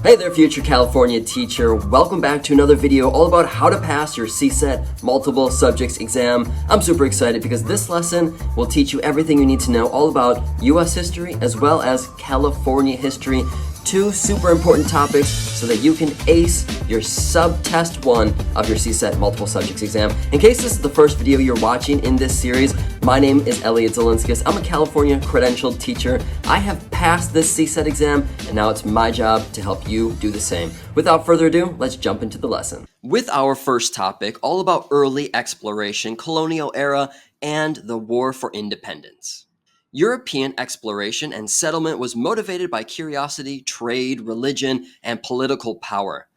Hey there, future California teacher. Welcome back to another video all about how to pass your CSET multiple subjects exam. I'm super excited because this lesson will teach you everything you need to know all about US history as well as California history. Two super important topics so that you can ace your Subtest 1 of your CSET multiple subjects exam. In case this is the first video you're watching in this series, my name is Elliot Zelinskis. I'm a California credentialed teacher. I have passed this CSET exam, and now it's my job to help you do the same. Without further ado, let's jump into the lesson. With our first topic, all about early exploration, colonial era, and the War for Independence. European exploration and settlement was motivated by curiosity, trade, religion, and political power.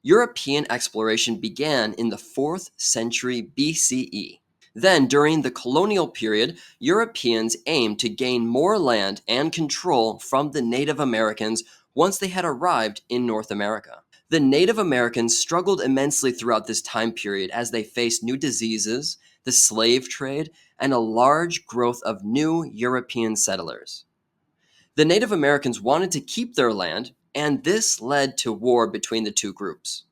European exploration began in the 4th century BCE. Then, during the colonial period, Europeans aimed to gain more land and control from the Native Americans once they had arrived in North America. The Native Americans struggled immensely throughout this time period as they faced new diseases, the slave trade, and a large growth of new European settlers. The Native Americans wanted to keep their land, and this led to war between the two groups.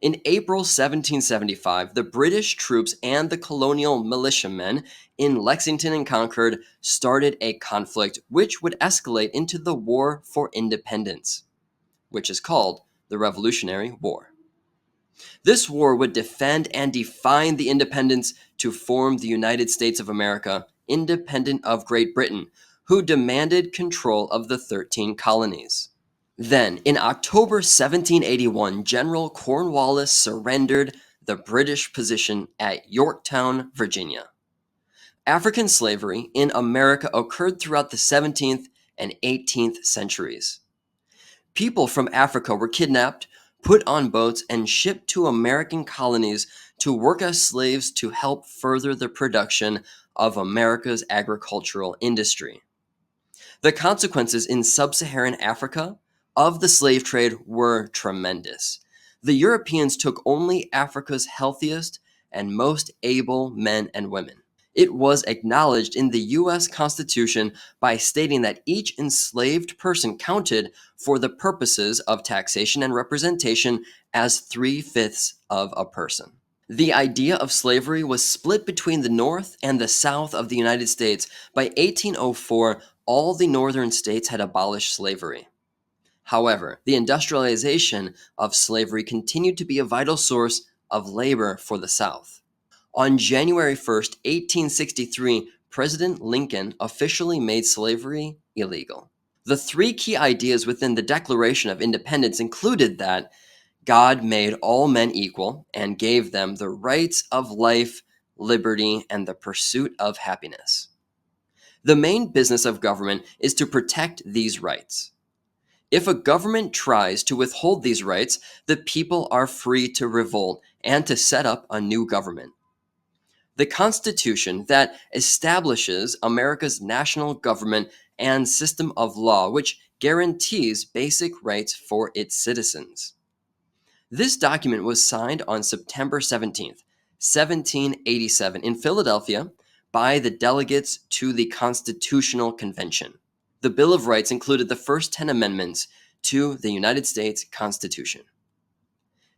In April 1775, the British troops and the colonial militiamen in Lexington and Concord started a conflict which would escalate into the War for Independence, which is called the Revolutionary War. This war would defend and define the independence to form the United States of America, independent of Great Britain, who demanded control of the 13 colonies. Then, in October 1781, General Cornwallis surrendered the British position at Yorktown, Virginia. African slavery in America occurred throughout the 17th and 18th centuries. People from Africa were kidnapped, put on boats, and shipped to American colonies to work as slaves to help further the production of America's agricultural industry. The consequences in sub-Saharan Africa of the slave trade were tremendous. The Europeans took only Africa's healthiest and most able men and women. It was acknowledged in the U.S. Constitution by stating that each enslaved person counted for the purposes of taxation and representation as 3/5 of a person. The idea of slavery was split between the North and the South of the United States. By 1804, all the northern states had abolished slavery. However, the industrialization of slavery continued to be a vital source of labor for the South. On January 1st, 1863, President Lincoln officially made slavery illegal. The three key ideas within the Declaration of Independence included that God made all men equal and gave them the rights of life, liberty, and the pursuit of happiness. The main business of government is to protect these rights. If a government tries to withhold these rights, the people are free to revolt and to set up a new government. The Constitution that establishes America's national government and system of law, which guarantees basic rights for its citizens. This document was signed on September 17th, 1787 in Philadelphia by the delegates to the Constitutional Convention. The Bill of Rights included the first 10 amendments to the United States Constitution.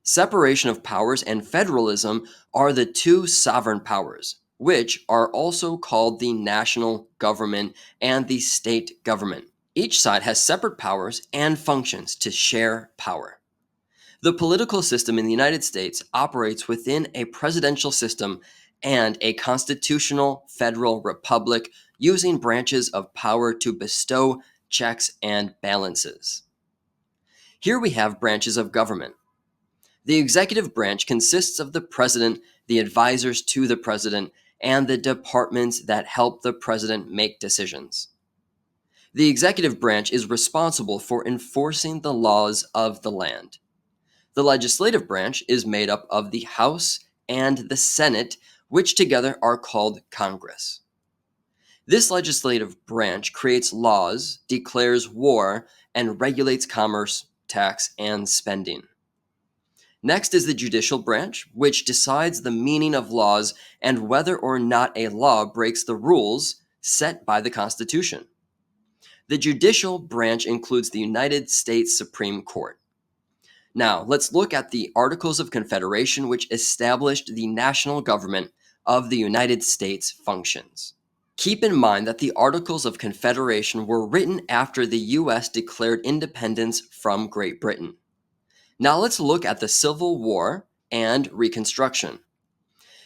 Separation of powers and federalism are the two sovereign powers, which are also called the national government and the state government. Each side has separate powers and functions to share power. The political system in the United States operates within a presidential system and a constitutional federal republic using branches of power to bestow checks and balances. Here we have branches of government. The executive branch consists of the president, the advisors to the president, and the departments that help the president make decisions. The executive branch is responsible for enforcing the laws of the land. The legislative branch is made up of the House and the Senate, which together are called Congress. This legislative branch creates laws, declares war, and regulates commerce, tax, and spending. Next is the judicial branch, which decides the meaning of laws and whether or not a law breaks the rules set by the Constitution. The judicial branch includes the United States Supreme Court. Now, let's look at the Articles of Confederation, which established the national government of the United States functions. Keep in mind that the Articles of Confederation were written after the U.S. declared independence from Great Britain. Now let's look at the Civil War and Reconstruction.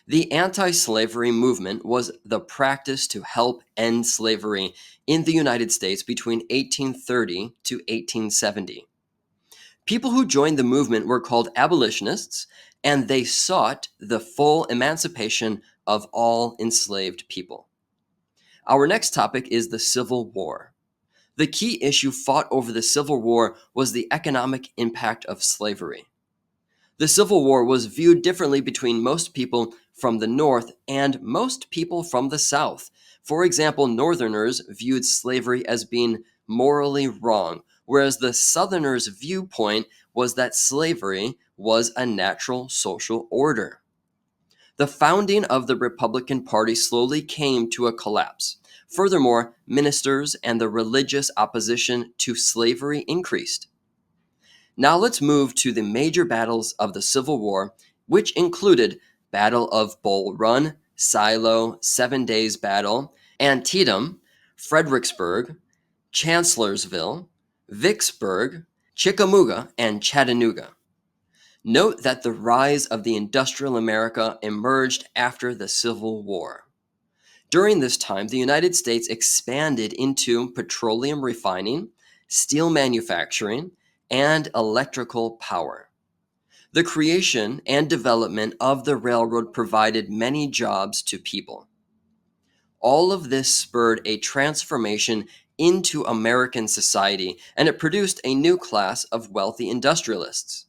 The anti-slavery movement was the practice to help end slavery in the United States between 1830 to 1870. People who joined the movement were called abolitionists, and they sought the full emancipation of all enslaved people. Our next topic is the Civil War. The key issue fought over the Civil War was the economic impact of slavery. The Civil War was viewed differently between most people from the North and most people from the South. For example, Northerners viewed slavery as being morally wrong, whereas the Southerners' viewpoint was that slavery was a natural social order. The founding of the Republican Party slowly came to a collapse. Furthermore, ministers and the religious opposition to slavery increased. Now let's move to the major battles of the Civil War, which included Battle of Bull Run, Shiloh, 7 Days Battle, Antietam, Fredericksburg, Chancellorsville, Vicksburg, Chickamauga, and Chattanooga. Note that the rise of the industrial America emerged after the Civil War. During this time, the United States expanded into petroleum refining, steel manufacturing, and electrical power. The creation and development of the railroad provided many jobs to people. All of this spurred a transformation into American society, and it produced a new class of wealthy industrialists.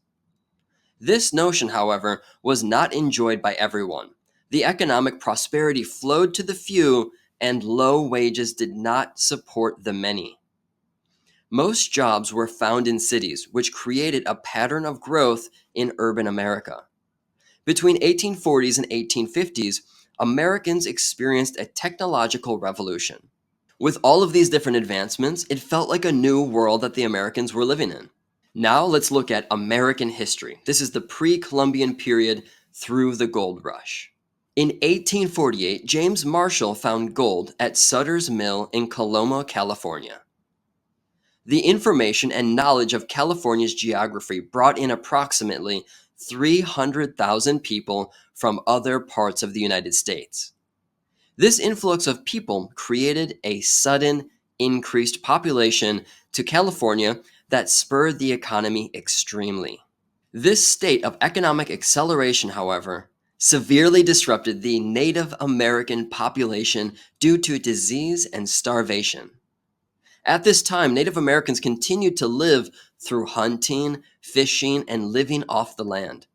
This notion, however, was not enjoyed by everyone. The economic prosperity flowed to the few, and low wages did not support the many. Most jobs were found in cities, which created a pattern of growth in urban America. Between 1840s and 1850s, Americans experienced a technological revolution. With all of these different advancements, it felt like a new world that the Americans were living in. Now let's look at American history. This is the pre-Columbian period through the gold rush. In 1848, James Marshall found gold at Sutter's Mill in Coloma, California. The information and knowledge of California's geography brought in approximately 300,000 people from other parts of the United States. This influx of people created a sudden increased population to California that spurred the economy extremely. This state of economic acceleration, however, severely disrupted the Native American population due to disease and starvation. At this time, Native Americans continued to live through hunting, fishing, and living off the land.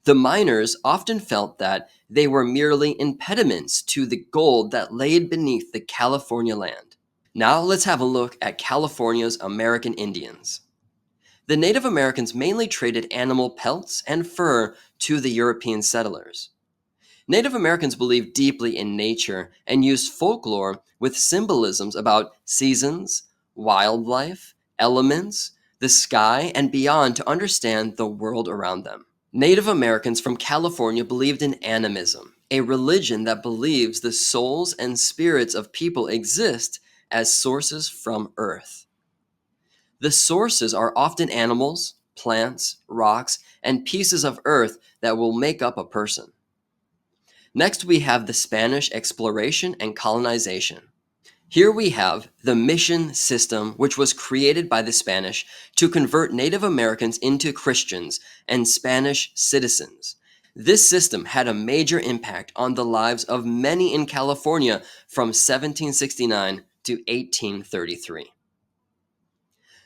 The miners often felt that they were merely impediments to the gold that laid beneath the California land. Now let's have a look at California's American Indians. The Native Americans mainly traded animal pelts and fur to the European settlers. Native Americans believed deeply in nature and used folklore with symbolisms about seasons, wildlife, elements, the sky, and beyond to understand the world around them. Native Americans from California believed in animism, a religion that believes the souls and spirits of people exist as sources from Earth. The sources are often animals, plants, rocks, and pieces of earth that will make up a person. Next, we have the Spanish exploration and colonization. Here we have the mission system, which was created by the Spanish to convert Native Americans into Christians and Spanish citizens. This system had a major impact on the lives of many in California from 1769 to 1833.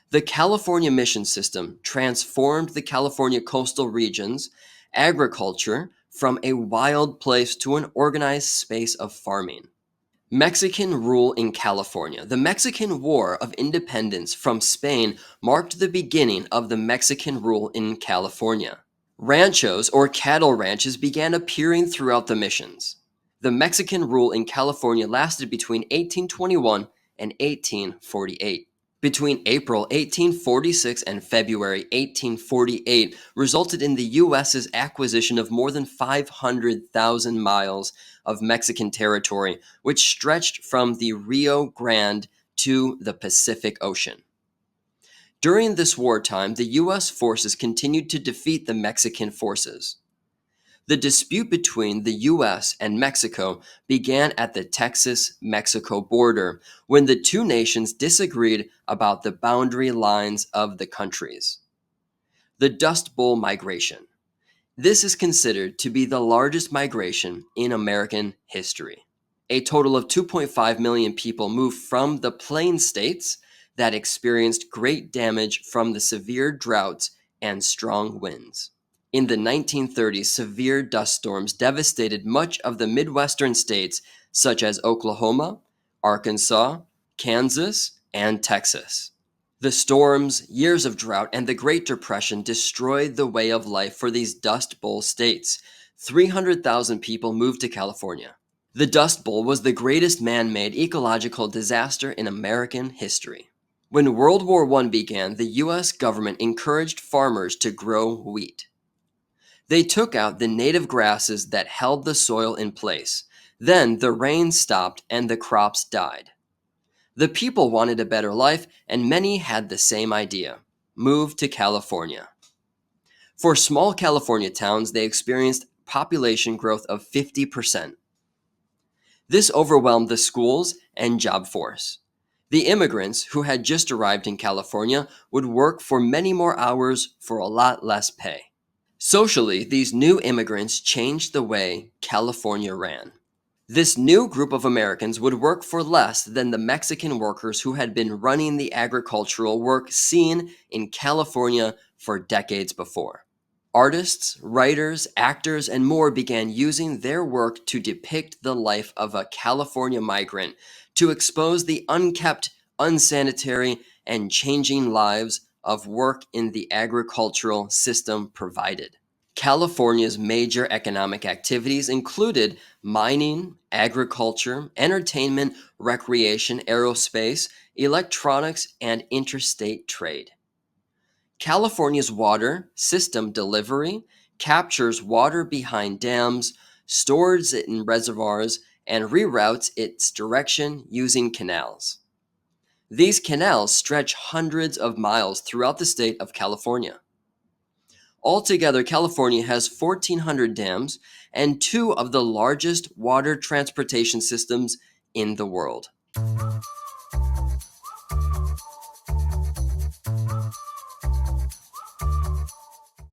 The California mission system transformed the California coastal regions, agriculture, from a wild place to an organized space of farming. Mexican rule in California. The Mexican War of Independence from Spain marked the beginning of the Mexican rule in California. Ranchos or cattle ranches began appearing throughout the missions. The Mexican rule in California lasted between 1821 and 1848. Between April 1846 and February 1848 resulted in the U.S.'s acquisition of more than 500,000 miles of Mexican territory, which stretched from the Rio Grande to the Pacific Ocean. During this wartime, the U.S. forces continued to defeat the Mexican forces. The dispute between the U.S. and Mexico began at the Texas-Mexico border when the two nations disagreed about the boundary lines of the countries. The Dust Bowl migration. This is considered to be the largest migration in American history. A total of 2.5 million people moved from the Plain States that experienced great damage from the severe droughts and strong winds. In the 1930s, severe dust storms devastated much of the Midwestern states such as Oklahoma, Arkansas, Kansas, and Texas. The storms, years of drought, and the Great Depression destroyed the way of life for these Dust Bowl states. 300,000 people moved to California. The Dust Bowl was the greatest man-made ecological disaster in American history. When World War I began, the U.S. government encouraged farmers to grow wheat. They took out the native grasses that held the soil in place. Then the rain stopped and the crops died. The people wanted a better life, and many had the same idea: move to California. For small California towns, they experienced population growth of 50%. This overwhelmed the schools and job force. The immigrants who had just arrived in California would work for many more hours for a lot less pay. Socially, these new immigrants changed the way California ran. This new group of Americans would work for less than the Mexican workers who had been running the agricultural work seen in California for decades before. Artists, writers, actors, and more began using their work to depict the life of a California migrant, to expose the unkept, unsanitary, and changing lives of work in the agricultural system provided. California's major economic activities included mining, agriculture, entertainment, recreation, aerospace, electronics, and interstate trade. California's water system delivery captures water behind dams, stores it in reservoirs, and reroutes its direction using canals. These canals stretch hundreds of miles throughout the state of California. Altogether, California has 1,400 dams and two of the largest water transportation systems in the world.